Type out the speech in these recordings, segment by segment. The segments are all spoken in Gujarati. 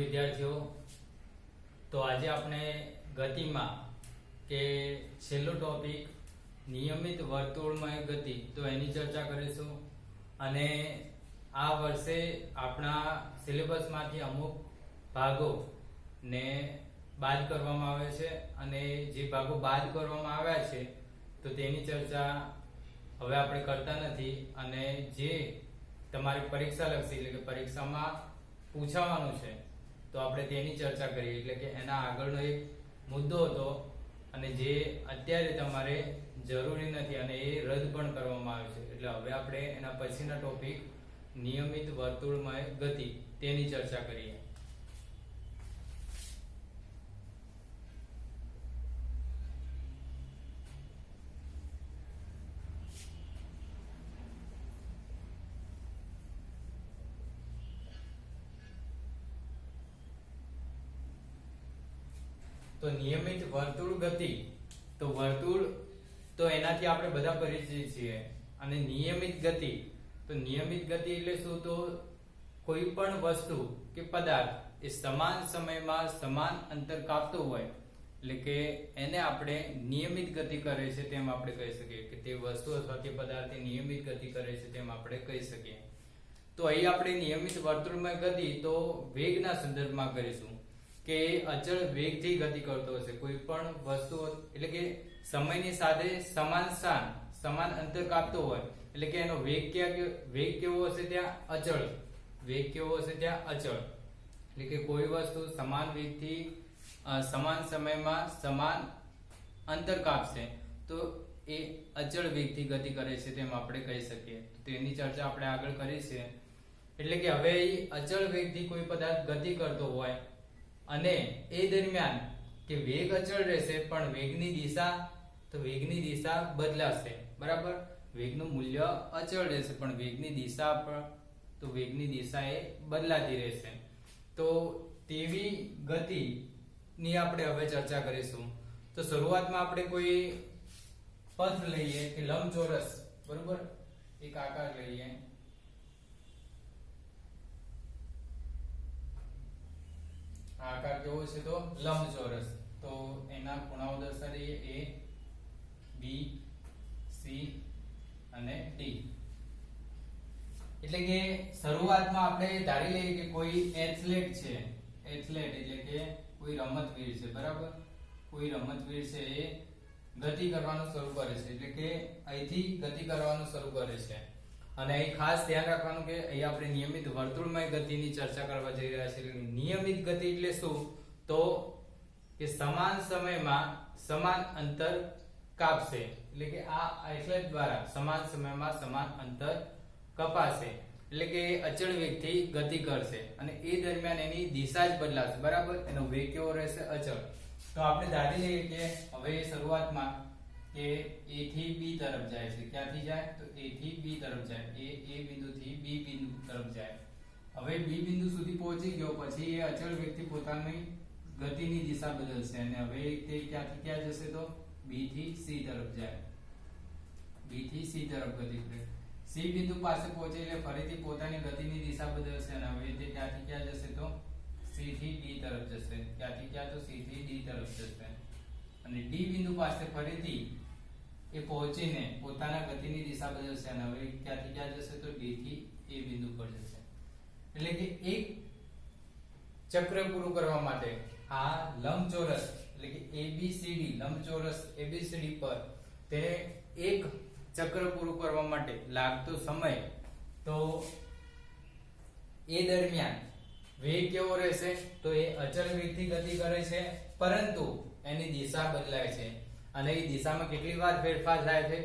વિદ્યાર્થીઓ, તો આજે આપણે ગતિમાં કે છેલ્લો ટોપિક નિયમિત વર્તુળમય ગતિ, તો એની ચર્ચા કરીશું. અને આ વર્ષે આપણા સિલેબસમાંથી અમુક ભાગો ને બાદ કરવામાં આવે છે, અને જે ભાગો બાદ કરવામાં આવ્યા છે તો તેની ચર્ચા હવે આપણે કરતા નથી. અને જે તમારી પરીક્ષા લક્ષી એટલે કે પરીક્ષામાં પૂછાવાનું છે તો આપણે તેની ચર્ચા કરીએ. એટલે કે એના આગળનો એક મુદ્દો હતો અને જે અત્યારે તમારે જરૂરી નથી અને એ રદ પણ કરવામાં આવે છે. એટલે હવે આપણે એના પછીના ટોપિક નિયમિત વર્તુળમય ગતિ તેની ચર્ચા કરીએ. તો નિયમિત વર્તુળ ગતિ, તો વર્તુળ તો એનાથી આપણે બધા પરિચિત છીએ. અને નિયમિત ગતિ, તો નિયમિત ગતિ એટલે શું? તો કોઈ પણ વસ્તુ કે પદાર્થ એ સમાન સમયમાં સમાન અંતર કાપતું હોય એટલે કે એને આપણે નિયમિત ગતિ કરે છે તેમ આપણે કહી શકીએ કે તે વસ્તુ અથવા તે પદાર્થ નિયમિત ગતિ કરે છે તેમ આપણે કહી શકીએ. તો અહીં આપણે નિયમિત વર્તુળમય ગતિ તો વેગના સંદર્ભમાં કરીશું કે અચળ વેગથી ગતિ કરતો હશે કોઈ પણ વસ્તુ, એટલે કે સમયની સાથે સમાન સ્થાન સમાન અંતર કાપતો હોય એટલે કે એનો વેગ કેવો હશે? ત્યાં અચળ. વેગ કેવો હશે? ત્યાં અચળ. એટલે કે કોઈ વસ્તુ સમાન વેગથી સમાન સમયમાં સમાન અંતર કાપશે તો એ અચળ વેગથી ગતિ કરે છે તેમ આપણે કહી શકીએ. તેની ચર્ચા આપણે આગળ કરી છે. એટલે કે હવે અચળ વેગથી કોઈ પદાર્થ ગતિ કરતો હોય અને એ દરમિયાન કે વેગ અચળ રહેશે પણ વેગની દિશા બદલાશે. બરાબર? વેગનું મૂલ્ય અચળ રહેશે પણ વેગની દિશા એ બદલાતી રહેશે. તો તેવી ગતિની આપણે હવે ચર્ચા કરીશું. તો શરૂઆતમાં આપણે કોઈ પથ લઈએ કે લંબચોરસ, બરોબર? એક આકાર લઈએ. આકાર કેવો છે? તો લંબચોરસ. તો એના ખૂણાઓ દર્શાવીએ A, B, C અને D. એટલે કે શરૂઆતમાં આપણે ધારી લઈએ કે કોઈ એથ્લેટ છે. એથ્લેટ એટલે કે કોઈ રમતવીર છે. બરાબર? કોઈ રમતવીર છે એ ગતિ કરવાનું શરૂ કરે છે. એટલે કે અહીંથી ગતિ કરવાનું શરૂ કરે છે. અને અહીં ખાસ ધ્યાન રાખવાનું કે અહીં આપણે નિયમિત વર્તુળમય ગતિની ચર્ચા કરવા જઈ રહ્યા છીએ. નિયમિત ગતિ એટલે શું? તો કે સમાન સમયમાં સમાન અંતર કાપશે. એટલે કે આ એથ્લેટ દ્વારા સમાન સમયમાં સમાન અંતર કપાશે. એટલે કે અચળ વેગથી ગતિ કરશે અને એ દરમિયાન એની દિશા જ બદલાશે. બરાબર? એનો વેગ કેવો રહેશે? અચળ. તો આપણે ધારી લઈએ કે હવે શરૂઆતમાં કે A થી B તરફ જાય છે. ક્યાંથી જાય? તો A થી B તરફ જાય. A બિંદુથી B બિંદુ તરફ જાય. હવે B બિંદુ સુધી પહોંચી ગયો પછી એ અચળ વેગથી પોતાની ગતિની દિશા બદલશે અને હવે તે ક્યાંથી ક્યાં જશે? તો B થી C તરફ જાય. B થી C તરફ ગતિ કરે. C બિંદુ પાસે પહોંચે એટલે ફરીથી પોતાની ગતિની દિશા બદલશે અને હવે તે ક્યાંથી ક્યાં જશે? તો C થી D તરફ જશે. ક્યાંથી ક્યાં? તો C થી D તરફ જશે. અને D બિંદુ પાસે ફરીથી એ પહોંચીને પોતાના ગતિની દિશા બદલશે અને હવે ક્યાંથી ક્યાં જશે? તો D થી A બિંદુ પર જશે. એટલે કે એક ચક્ર પૂરું કરવા માટે આ લંબચોરસ એટલે કે ABCD લંબચોરસ ABCD પર તે એક ચક્ર પૂરું કરવા માટે લાગતો સમય, તો એ દરમિયાન વેગ કેવો રહેશે? તો એ અચળ વેગથી ગતિ કરે છે પરંતુ એની દિશા બદલાય છે. અને એ દિશામાં કેટલી વાર ફેરફાર થાય છે?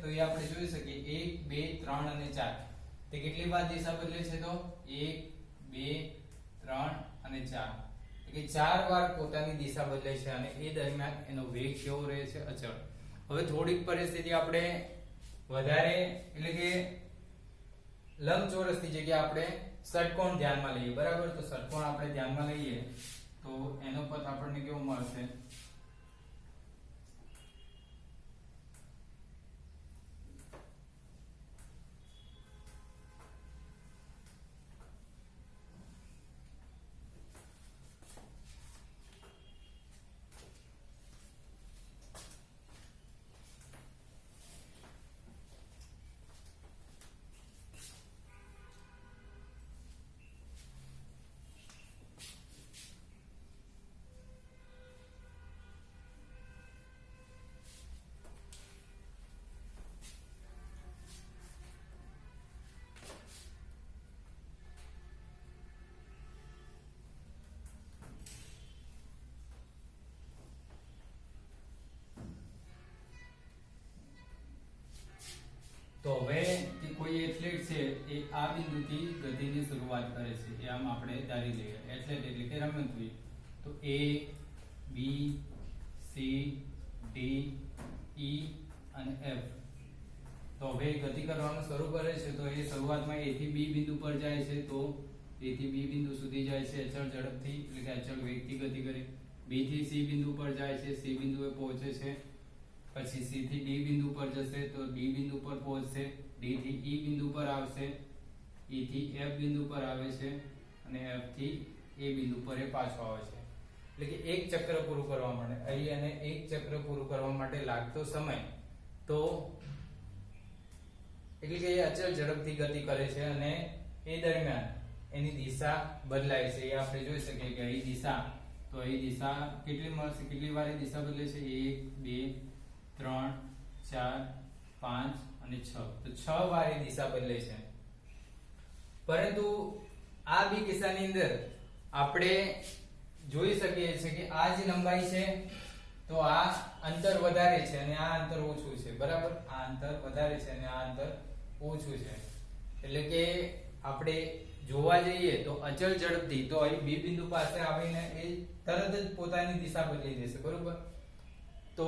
તો એ આપણે જોઈ શકીએ 1, 2, 3 અને 4. તે કેટલી વાર દિશા બદલે છે? તો 1, 2, 3 અને 4. એટલે કે 4 વાર પોતાની દિશા બદલે છે અને એ દરમિયાન એનો વેગ કેવો રહે છે? અચળ. હવે થોડીક પરિસ્થિતિ આપણે વધારે એટલે કે લંબચોરસની જગ્યાએ આપણે ષટકોણ ધ્યાનમાં લઈએ. બરાબર? તો ષટકોણ આપણે ધ્યાનમાં લઈએ તો એનો પથ આપણને કેવો મળશે? તો હવે કે કોઈ એથ્લેટ છે એ આ બિંદુથી ગતિની શરૂઆત કરે છે, એ આમ આપણે ધારી લઈએ. એથ્લેટ એટલે કે રમતવીર. તો A B C D E અને F. તો હવે ગતિ કરવાનું શરૂ કરે છે તો એ શરૂઆતમાં A થી B બિંદુ પર જાય છે, તો A થી B બિંદુ સુધી જાય છે અચળ ઝડપથી, એટલે કે અચળ વેગથી ગતિ કરે. B થી C બિંદુ પર જાય છે, C બિંદુએ પહોંચે છે. પછી C થી D બિંદુ પર જશે તો D બિંદુ પર પહોંચશે. D થી E બિંદુ પર આવશે, E થી F બિંદુ પર આવે છે અને F થી A બિંદુ પર એ પાછો આવે છે. એટલે કે એક ચક્ર પૂરું કરવા માટે અહીં અને એક ચક્ર પૂરું કરવા માટે લાગતો સમય, તો એટલે કે એ અચળ ઝડપથી ગતિ કરે છે અને એ દરમિયાન એની દિશા બદલાય છે. એ આપણે જોઈ શકીએ કે અહીં દિશા, તો અહીં દિશા કેટલી મળશે, કેટલી વાર એ દિશા બદલે છે, 1 2 3 4 5 અને 6, તો 6 વાર એ દિશા બદલે છે. પરંતુ આ બે કિસ્સાની અંદર આપણે જોઈ શકીએ છીએ કે આ જે લંબાઈ છે તો આ અંતર વધારે છે અને આ અંતર ઓછું છે, બરાબર. આ અંતર વધારે છે અને આ અંતર ઓછું છે. એટલે કે આપણે જોવા જઈએ તો અચળ ઝડપથી તો અહીં B બિંદુ પાસે આવીને એ તરત જ પોતાની દિશા બદલી દેશે, બરોબર. તો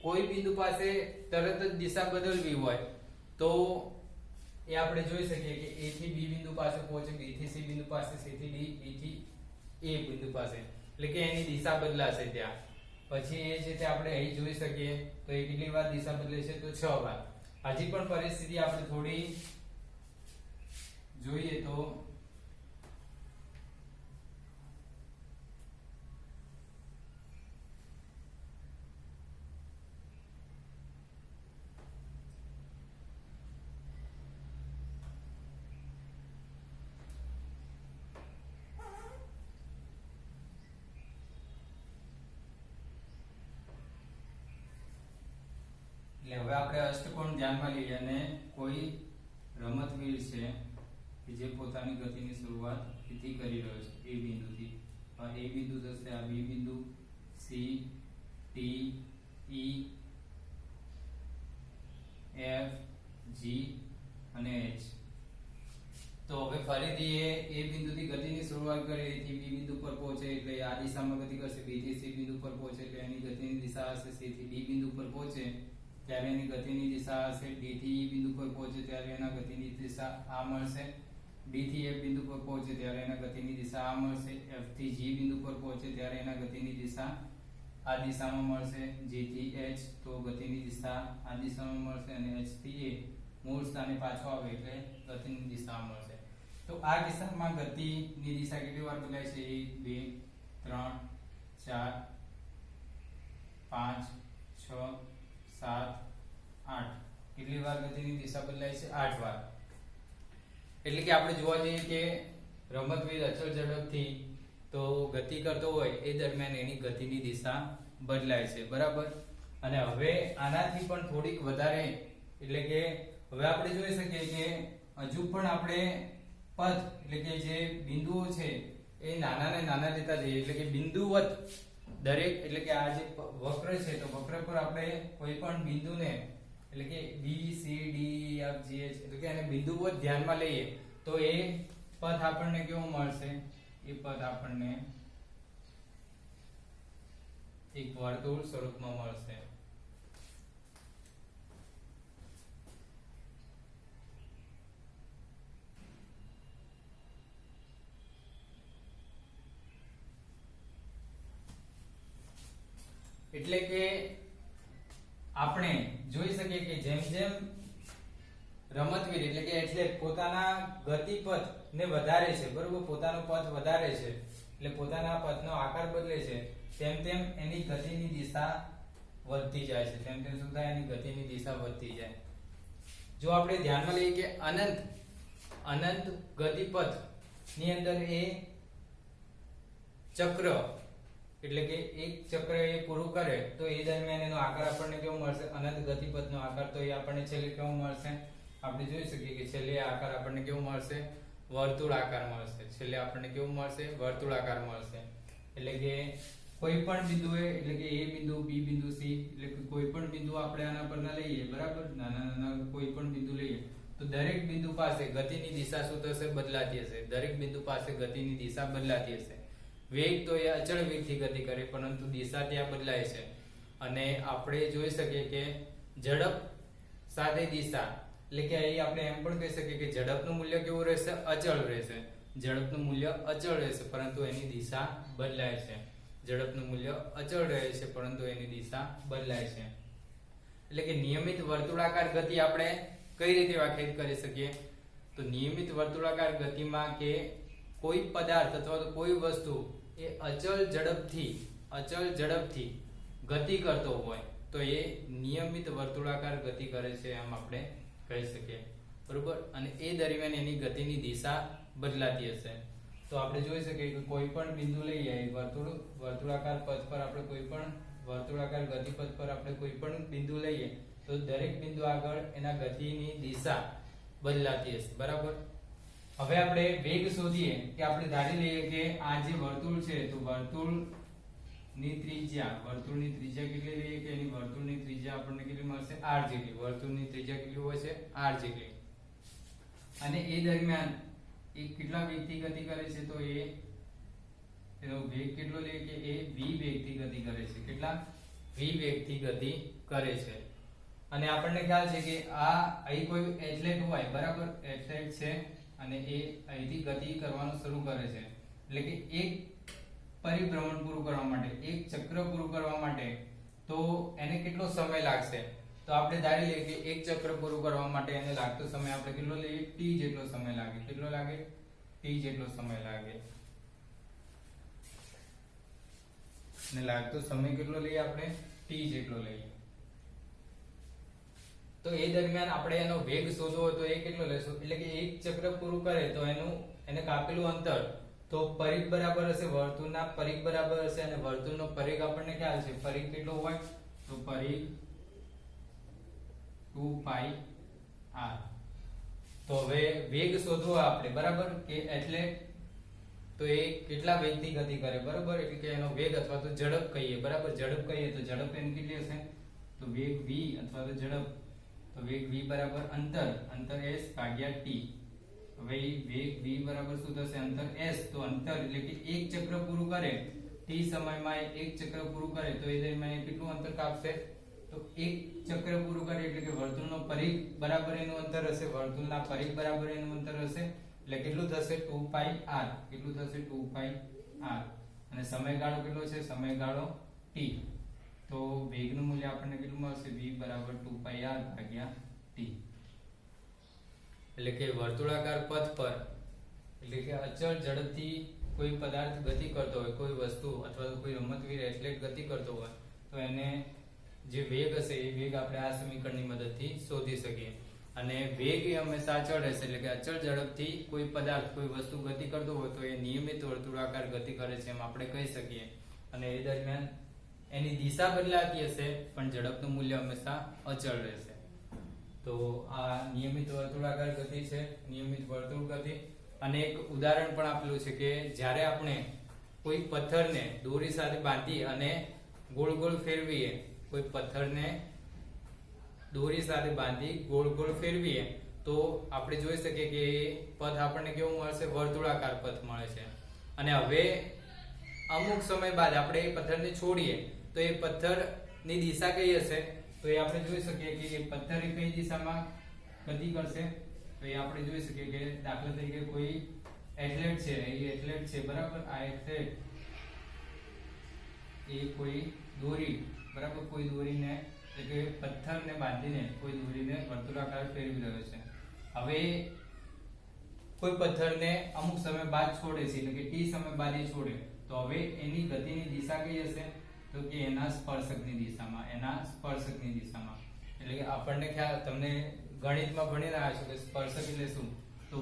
કોઈ બિંદુ પાસે તરત જ દિશા બદલવી હોય તો એ આપણે જોઈ શકીએ કે A થી B બિંદુ પાસે પહોંચે, B થી C બિંદુ પાસે, C થી D, E થી A બિંદુ પાસે, એટલે કે એની દિશા બદલાશે ત્યાં. પછી એ છે તે આપણે અહીં જોઈ શકીએ તો એ કેટલી વાર દિશા બદલે છે, તો 6 વાર. હજી પણ પરિસ્થિતિ આપણે થોડી જોઈએ તો એટલે હવે આપણે અષ્ટકોણ ધ્યાનમાં લઈએ અને કોઈ રમતવીર છે કે જે પોતાની ગતિની શરૂઆત થી કરી રહ્યો છે A બિંદુથી. આ A બિંદુ થશે, આ B બિંદુ, C T E F G અને H. તો હવે ફરીથી એ બિંદુથી ગતિની શરૂઆત કરે, A થી B બિંદુ પર પહોંચે એટલે આ દિશામાં ગતિ કરશે. B થી C બિંદુ પર પહોંચે એટલે એની ગતિની દિશા હશે. C થી D બિંદુ પર પહોંચે ત્યારે એની ગતિની દિશા હશે. D થી E બિંદુ પર પહોંચે ત્યારે એના ગતિની દિશા આ મળશે. D થી F બિંદુ પર પહોંચે ત્યારે એના ગતિની દિશા આ મળશે. F થી G બિંદુ પર પહોંચે ત્યારે એના ગતિની દિશા આ દિશામાં મળશે. G થી H તો ગતિની દિશા આ દિશામાં મળશે અને H થી A મૂળ સ્થાને પાછો આવે એટલે ગતિની દિશા મળશે. તો આ કિસ્સામાં ગતિની દિશા કેટલી વાર બદલાય છે, 1 2 3 4 5 6 7 8. કેટલી વાર ગતિની દિશા બદલાય છે, 8 વાર. એટલે કે આપણે જોવા જઈએ કે રમતવીર અચળ ઝડપથી તો ગતિ કરતો હોય એ દરમિયાન એની ગતિની દિશા બદલાય છે, બરાબર. અને હવે આનાથી પણ થોડીક વધારે, એટલે કે હવે આપણે જોઈ શકીએ કે હજુ પણ આપણે પથ એટલે કે જે બિંદુઓ છે એ નાના ને નાના લેતા જઈએ, એટલે કે બિંદુવત દરેક, એટલે કે આ જે વક્ર છે તો વક્ર પર આપણે કોઈ પણ બિંદુને એટલે કે B C D E F G H એટલે કે એને બિંદુવત ધ્યાનમાં લઈએ તો એ પથ આપણને કેવો મળશે, એ પથ આપણને એક વર્તુળ સ્વરૂપમાં મળશે. એટલે કે આપણે જોઈ શકીએ કે જેમ જેમ રમતવીર એટલે કે એથ્લેટ પોતાના ગતિપથ ને વધારે છે, બરોબર, પોતાનો પથ વધારે છે એટલે પોતાના પથનો આકાર બદલે છે, તેમ તેમ એની ગતિની દિશા વધતી જાય છે. તેમ તેમ શું થાય, એની ગતિની દિશા વધતી જાય. જો આપણે ધ્યાનમાં લઈએ કે અનંત ગતિપથ ની અંદર એ ચક્ર એટલે કે એક ચક્ર એ પૂરું કરે તો એ દરમિયાન એનો આકાર આપણને કેવો મળશે, અનંત ગતિપથનો આકાર. તો એ આપણને છેલ્લે કેવો મળશે, આપણે જોઈ શકીએ કે છેલ્લે આકાર આપણને કેવો મળશે, વર્તુળ આકાર મળશે. છેલ્લે આપણને કેવું મળશે, વર્તુળ આકાર મળશે. એટલે કે કોઈ પણ બિંદુએ એટલે કે A બિંદુ, B બિંદુ, C એટલે કે કોઈ પણ બિંદુ આપણે આના પરના લઈએ, બરાબર, નાના નાના કોઈ પણ બિંદુ લઈએ તો દરેક બિંદુ પાસે ગતિની દિશા શું થશે? બદલાતી હશે. દરેક બિંદુ પાસે ગતિની દિશા બદલાતી હશે. વેગ તો એ અચળ વેગથી ગતિ કરે, પરંતુ દિશા ત્યાં બદલાય છે. અને આપણે જોઈ શકીએ કે ઝડપ સાથે દિશા એટલે કે અહીં આપણે એમ પણ કહી શકીએ કે ઝડપનું મૂલ્ય કેવું રહેશે? અચળ રહેશે. ઝડપનું મૂલ્ય અચળ રહેશે, પરંતુ એની દિશા બદલાય છે. ઝડપનું મૂલ્ય અચળ રહે છે, પરંતુ એની દિશા બદલાય છે. એટલે કે નિયમિત વર્તુળાકાર ગતિ આપણે કઈ રીતે વ્યાખ્યાયિત કરી શકીએ? તો નિયમિત વર્તુળાકાર ગતિમાં કે કોઈ પદાર્થ અથવા તો કોઈ વસ્તુ એ અચળ ઝડપથી ગતિ કરતો હોય તો એ નિયમિત વર્તુળાકાર ગતિ કરે છે એમ આપણે કહી શકીએ, બરોબર. અને એ દરમિયાન એની ગતિની દિશા બદલાતી હશે. તો આપણે જોઈ શકીએ કે કોઈ પણ બિંદુ લઈએ, વર્તુળાકાર પથ પર આપણે કોઈ પણ વર્તુળાકાર ગતિપથ પર આપણે કોઈ પણ બિંદુ લઈએ તો દરેક બિંદુ આગળ એના ગતિની દિશા બદલાતી હશે, બરાબર. હવે આપણે વેગ શોધીએ કે આપણે ધારી લઈએ કે આ જે વર્તુળ છે તો વર્તુળની ત્રિજ્યા કેટલી લઈએ કે એની વર્તુળની ત્રિજ્યા આપણને કેટલી મળશે? r જેટલી. વર્તુળની ત્રિજ્યા કેટલી હોય છે? r જેટલી. અને એ દરમિયાન એ કેટલા વેગથી ગતિ કરે છે? તો એનો વેગ કેટલો લે કે એ v વેગથી ગતિ કરે છે. કેટલા? v વેગથી ગતિ કરે છે. અને આપણને ખ્યાલ છે કે આ અહીં કોઈ એથ્લેટ હોય, બરાબર, એથ્લેટ છે અને એ અહીંથી ગતિ કરવાનું શરૂ કરે છે. એટલે કે એક પરિભ્રમણ પૂરું કરવા માટે, એક ચક્ર પૂરું કરવા માટે તો એને કેટલો સમય લાગશે? તો આપણે ધારી લઈએ કે એક ચક્ર પૂરું કરવા માટે એને લાગતો સમય આપણે કેટલો લઈએ? t જેટલો સમય લાગે. કેટલો લાગે? t જેટલો સમય લાગે. ને લાગતો સમય કેટલો લઈએ આપણે? t જેટલો લઈએ. તો એ દરમિયાન આપણે એનો વેગ શોધવો હોય તો એ કેટલો લેશું? એટલે કે એક ચક્ર પૂરું કરે તો એને કાપેલું અંતર તો પરિઘ બરાબર હશે, વર્તુળના પરિઘ બરાબર હશે. અને વર્તુળનો પરિઘ આપણને ખ્યાલ છે, પરિઘ કેટલો હોય? તો પરિઘ 2πr. તો હવે વેગ શોધવો આપણે, બરાબર, કે એટલે તો એ કેટલા વેગથી ગતિ કરે, બરાબર, એટલે કે એનો વેગ અથવા તો ઝડપ કહીએ, બરાબર. ઝડપ કહીએ તો ઝડપ એની કેટલી હશે? તો વેગ v અથવા તો ઝડપ, તો વેગ v બરાબર અંતર s ભાગ્યા t. હવે વેગ v બરાબર શું થશે? અંતર s. તો અંતર એટલે કે એક ચક્ર પૂરું કરે, t સમયમાં એક ચક્ર પૂરું કરે તો એ દરમિયાન કેટલું અંતર કાપશે? તો એક ચક્ર પૂરું કરે એટલે કે વર્તુળનો પરિઘ બરાબર એનું અંતર હશે, વર્તુળના પરિઘ બરાબર એનું અંતર હશે. એટલે કેટલું થશે? 2πr. કેટલું થશે? 2πr. અને સમયગાળો કેટલો છે? સમયગાળો t. તો વેગનું મૂલ્ય આપણને કેટલું મળશે? v બરાબર 2πr ભાગ્યા t. એટલે કે વર્તુળાકાર પથ પર એટલે કે અચળ ઝડપથી કોઈ પદાર્થ ગતિ કરતો હોય, કોઈ વસ્તુ અથવા તો કોઈ રમતવીર એથ્લેટ ગતિ કરતો હોય તો એને જે વેગ હશે એ વેગ આપણે આ સમીકરણની મદદથી શોધી શકીએ. અને વેગ એ હંમેશા અચળ રહેશે, એટલે કે અચળ ઝડપથી કોઈ પદાર્થ કોઈ વસ્તુ ગતિ કરતો હોય તો એ નિયમિત વર્તુળાકાર ગતિ કરે છે એમ આપણે કહી શકીએ. અને એ દરમિયાન એની દિશા બદલાતી હશે પણ ઝડપનું મૂલ્ય હંમેશા અચળ રહેશે. તો આ નિયમિત વર્તુળાકાર ગતિ છે, નિયમિત વર્તુળ ગતિ. અને એક ઉદાહરણ પણ આપેલું છે કે જ્યારે આપણે કોઈ પથ્થરને દોરી સાથે બાંધી અને ગોળ ગોળ ફેરવીએ, કોઈ પથ્થરને દોરી સાથે બાંધી ગોળ ગોળ ફેરવીએ તો આપણે જોઈ શકીએ કે પથ આપણને કેવું મળશે? વર્તુળાકાર પથ મળે છે. અને હવે અમુક સમય બાદ આપણે એ પથ્થરને છોડીએ તો એ પથ્થરની દિશા કઈ હશે? તો એ આપણે જોઈ શકીએ કે એ પથ્થર કઈ દિશામાં ગતિ કરશે? તો એ આપણે જોઈ શકીએ કે દાખલા તરીકે કોઈ એથ્લેટ છે, બરાબર. આ એથ્લેટ એ કોઈ દોરી, બરાબર, કોઈ દોરીને એટલે કે પથ્થરને બાંધીને કોઈ દોરીને વર્તુળાકાર ફેરવી રહ્યો છે. હવે કોઈ પથ્થરને અમુક સમય બાદ છોડે છે, એટલે કે t સમય બાદ એ છોડે તો હવે એની ગતિની દિશા કઈ હશે? તો કે એના સ્પર્શકની દિશામાં, એટલે કે આપણને ખ્યાલ, તમને ગણિતમાં ભણી રહ્યા છો કે સ્પર્શક એટલે શું? તો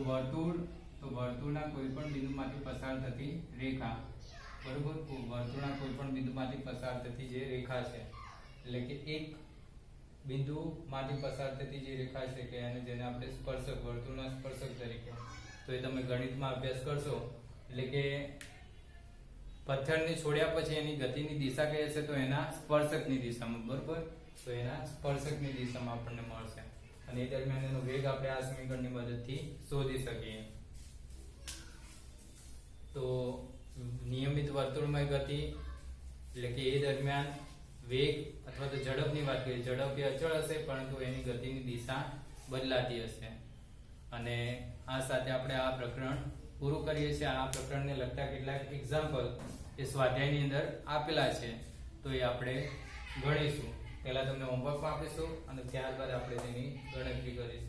વર્તુળના કોઈ પણ બિંદુમાંથી પસાર થતી રેખા, બરોબર. વર્તુળના કોઈ પણ બિંદુમાંથી પસાર થતી જે રેખા છે, એટલે કે એક બિંદુમાંથી પસાર થતી જે રેખા છે કે જેને આપણે સ્પર્શક, વર્તુળના સ્પર્શક તરીકે, તો એ તમે ગણિતમાં અભ્યાસ કરશો એટલે કે પથ્થરને છોડ્યા પછી એની ગતિની દિશા કઈ હશે તો એના સ્પર્શકની દિશામાં, બરોબર? તો એના સ્પર્શકની દિશામાં આપણને મળશે અને એ દરમિયાન એનો વેગ આપણે આ સમીકરણની મદદથી શોધી શકીએ. તો નિયમિત વર્તુળમય ગતિ એટલે કે એ દરમિયાન વેગ અથવા તો ઝડપની વાત કરીએ, ઝડપ એ અચળ હશે પરંતુ એની ગતિની દિશા બદલાતી હશે. અને આ સાથે આપણે આ પ્રકરણ પૂરું કરીએ છીએ. આ પ્રકરણને લગતા કેટલાક એક્ઝામ્પલ એ સ્વાધ્યાયની અંદર આપેલા છે તો એ આપણે ગણીશું. પહેલા તમને હોમવર્કમાં આપીશું અને ત્યારબાદ આપણે તેની ગણતરી કરીશું.